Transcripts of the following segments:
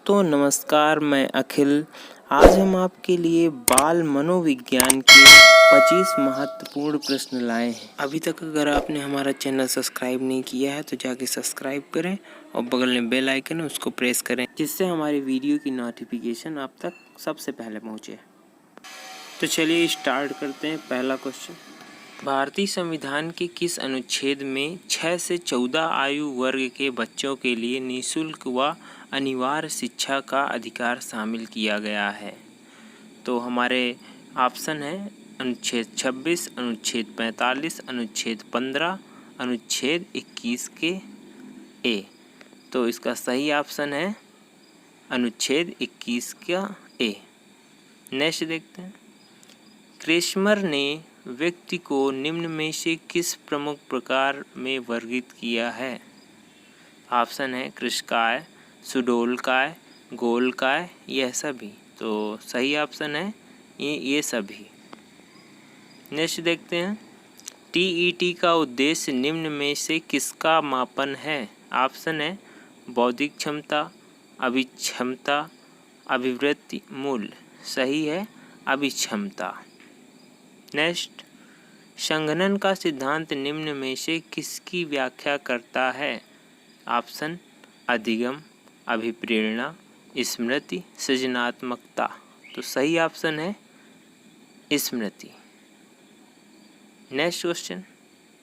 दोस्तों नमस्कार, मैं अखिल। आज हम आपके लिए बाल मनोविज्ञान के 25 महत्वपूर्ण प्रश्न लाए हैं। अभी तक अगर आपने हमारा चैनल सब्सक्राइब नहीं किया है तो जाके सब्सक्राइब करें और बगल में बेल आइकन है उसको प्रेस करें, जिससे हमारी वीडियो की नोटिफिकेशन आप तक सबसे पहले पहुंचे। तो चलिए स्टार्ट करते हैं। पहला क्वेश्चन, भारतीय संविधान के किस अनुच्छेद में 6 से 14 आयु वर्ग के बच्चों के लिए निःशुल्क व अनिवार्य शिक्षा का अधिकार शामिल किया गया है? तो हमारे ऑप्शन है अनुच्छेद 26, अनुच्छेद 45, अनुच्छेद 15, अनुच्छेद 21 के ए। तो इसका सही ऑप्शन है अनुच्छेद 21 का ए। नेक्स्ट देखते हैं, क्रेस्मर ने व्यक्ति को निम्न में से किस प्रमुख प्रकार में वर्गीकृत किया है? ऑप्शन है कृशकाय, सुडोलकाय, गोलकाय, यह सभी। तो सही ऑप्शन है ये सभी। नेक्स्ट देखते हैं, टीईटी का उद्देश्य निम्न में से किसका मापन है? ऑप्शन है बौद्धिक क्षमता, अभिक्षमता, अभिवृत्ति मूल्य। सही है अभिक्षमता। नेक्स्ट, संघनन का सिद्धांत निम्न में से किसकी व्याख्या करता है? ऑप्शन अधिगम, अभिप्रेरणा, स्मृति, सृजनात्मकता। तो सही ऑप्शन है स्मृति। नेक्स्ट क्वेश्चन,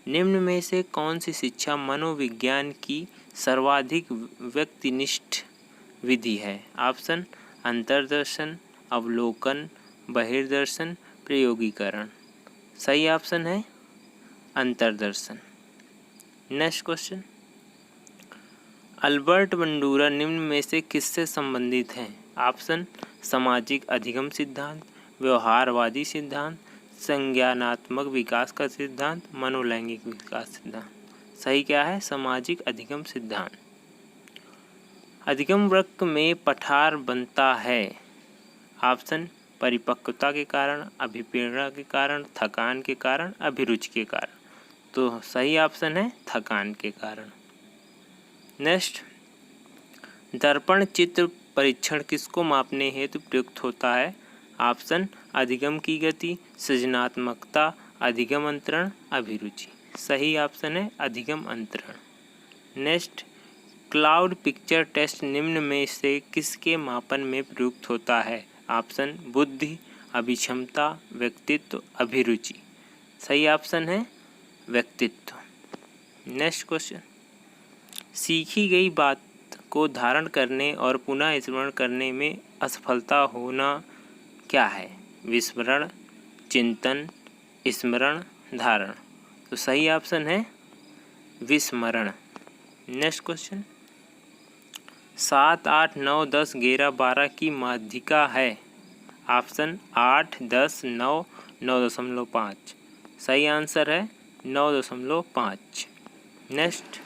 निम्न में से कौन सी शिक्षा मनोविज्ञान की सर्वाधिक व्यक्तिनिष्ठ विधि है? ऑप्शन अंतर्दर्शन, अवलोकन, बहिर्दर्शन, प्रयोगीकरण। सही ऑप्शन है अंतर्दर्शन। नेक्स्ट क्वेश्चन, अल्बर्ट बंडूरा निम्न में से किससे संबंधित हैं? ऑप्शन सामाजिक अधिगम सिद्धांत, व्यवहारवादी सिद्धांत, संज्ञानात्मक विकास का सिद्धांत, मनोलैंगिक विकास सिद्धांत। सही क्या है? सामाजिक अधिगम सिद्धांत। अधिगम वृक्क में पठार बनता है। ऑप्शन परिपक्वता के कारण, अभिप्रेरणा के कारण, थकान के कारण, अभिरुचि के कारण। तो सही ऑप्शन है थकान के कारण। नेक्स्ट, दर्पण चित्र परीक्षण किसको मापने हेतु प्रयुक्त होता है? ऑप्शन अधिगम की गति, सृजनात्मकता, अधिगम अंतरण, अभिरुचि। सही ऑप्शन है अधिगम अंतरण। नेक्स्ट, क्लाउड पिक्चर टेस्ट निम्न में से किसके मापन में प्रयुक्त होता है? ऑप्शन बुद्धि, अभिक्षमता, व्यक्तित्व, अभिरुचि। सही ऑप्शन है व्यक्तित्व। नेक्स्ट क्वेश्चन, सीखी गई बात को धारण करने और पुनः स्मरण करने में असफलता होना क्या है? विस्मरण, चिंतन, स्मरण, धारण। तो सही ऑप्शन है विस्मरण। नेक्स्ट क्वेश्चन, 7, 8, 9, 10, 11, 12 की माध्यिका है। ऑप्शन 8, 10, 9, 9.5। सही आंसर है 9.5। नेक्स्ट,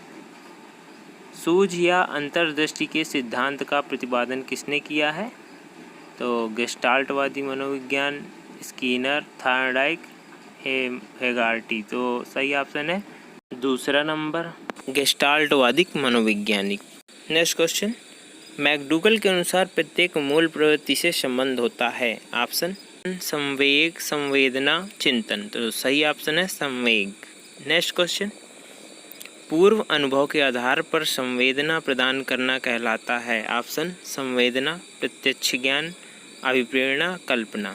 सूझ या अंतर्दृष्टि के सिद्धांत का प्रतिपादन किसने किया है? तो गेस्टाल्टवादी मनोविज्ञान, स्किनर, थॉर्नडाइक, हेगार्टी। तो सही ऑप्शन है दूसरा नंबर, गेस्टाल्टवादी मनोवैज्ञानिक। नेक्स्ट क्वेश्चन, मैकडूगल के अनुसार प्रत्येक मूल प्रवृत्ति से संबंध होता है। ऑप्शन संवेग, संवेदना, चिंतन। तो सही ऑप्शन है संवेग। नेक्स्ट क्वेश्चन, पूर्व अनुभव के आधार पर संवेदना प्रदान करना कहलाता है। ऑप्शन संवेदना, प्रत्यक्ष ज्ञान, अभिप्रेरणा, कल्पना।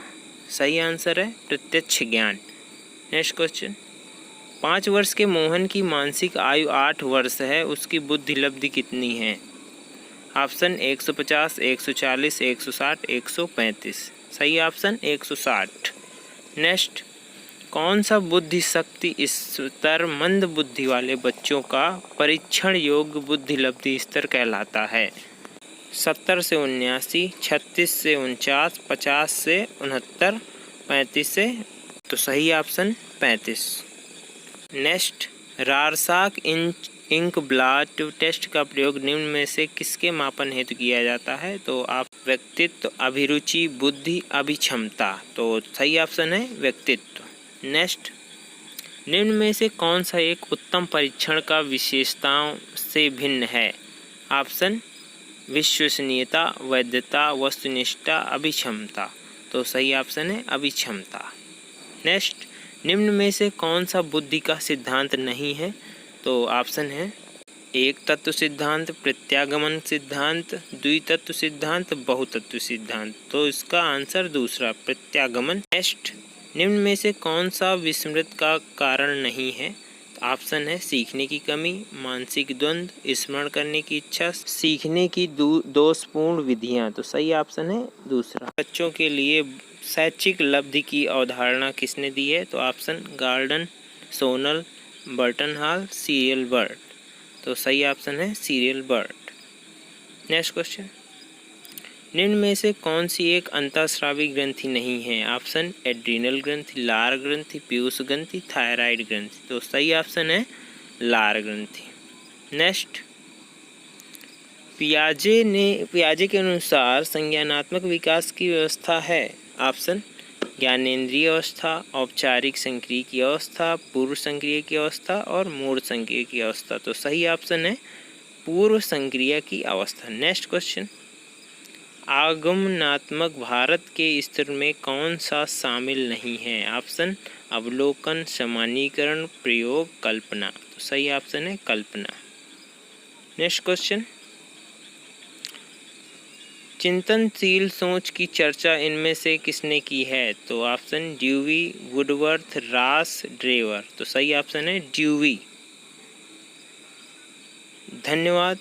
सही आंसर है प्रत्यक्ष ज्ञान। नेक्स्ट क्वेश्चन, 5 वर्ष के मोहन की मानसिक आयु 8 वर्ष है, उसकी बुद्धि लब्धि कितनी है? ऑप्शन 150, 140, 160, 135। सही ऑप्शन 160। नेक्स्ट, कौन सा बुद्धि शक्ति स्तर मंद बुद्धि वाले बच्चों का परीक्षण योग्य बुद्धि लब्धि स्तर कहलाता है? 70 से 79, 36 से 49, 50 से 69, 35 से। तो सही option 35। Next, Rorschach ink blot test का प्रयोग निम्न में से किसके मापन हेतु किया जाता है? तो आप व्यक्तित्व, अभिरुचि, बुद्धि, अभिक्षमता। तो सही ऑप्शन है व्यक्तित्व। नेक्स्ट, निम्न में से कौन सा एक उत्तम परीक्षण का विशेषताओं से भिन्न है? ऑप्शन विश्वसनीयता, वैधता, वस्तुनिष्ठता, अभिक्षमता। तो सही ऑप्शन है अभिक्षमता। नेक्स्ट, निम्न में से कौन सा बुद्धि का सिद्धांत नहीं है? तो ऑप्शन है एक तत्व सिद्धांत, प्रत्यागमन सिद्धांत, द्वितत्व सिद्धांत, बहुतत्व सिद्धांत। तो इसका आंसर दूसरा, प्रत्यागमन। नेक्स्ट, निम्न में से कौन सा विस्मृत का कारण नहीं है? ऑप्शन है सीखने की कमी, मानसिक द्वंद्व, स्मरण करने की इच्छा, सीखने की दोषपूर्ण विधियां। तो सही ऑप्शन है दूसरा। बच्चों के लिए शैक्षिक उपलब्धि की अवधारणा किसने दी है? तो option garden, Sonal, Burton hall, serial bird. तो सही ऑप्शन है सीरियल बर्ड। नेक्स्ट क्वेश्चन, निम्न में से कौन सी एक अंतःस्रावी ग्रंथि नहीं है? ऑप्शन एड्रीनल ग्रंथि, लार ग्रंथि, पीयूष ग्रंथि, थायराइड ग्रंथि। तो सही ऑप्शन है लार ग्रंथि। नेक्स्ट, पियाजे के अनुसार संज्ञानात्मक विकास की व्यवस्था है। ऑप्शन ज्ञानेंद्रिय अवस्था, औपचारिक संक्रिय की अवस्था, पूर्व संक्रिय की अवस्था और मूढ़ संक्रिय की अवस्था। तो सही ऑप्शन है पूर्व संक्रिय की अवस्था। नेक्स्ट क्वेश्चन, आगमनात्मक भारत के स्तर में कौन सा शामिल नहीं है? ऑप्शन अवलोकन, सामान्यीकरण, प्रयोग, कल्पना। तो सही ऑप्शन है कल्पना। नेक्स्ट क्वेश्चन, चिंतनशील सोच की चर्चा इनमें से किसने की है? तो ऑप्शन ड्यूवी, वुडवर्थ, रास, ड्रेवर। तो सही ऑप्शन है ड्यूवी। धन्यवाद।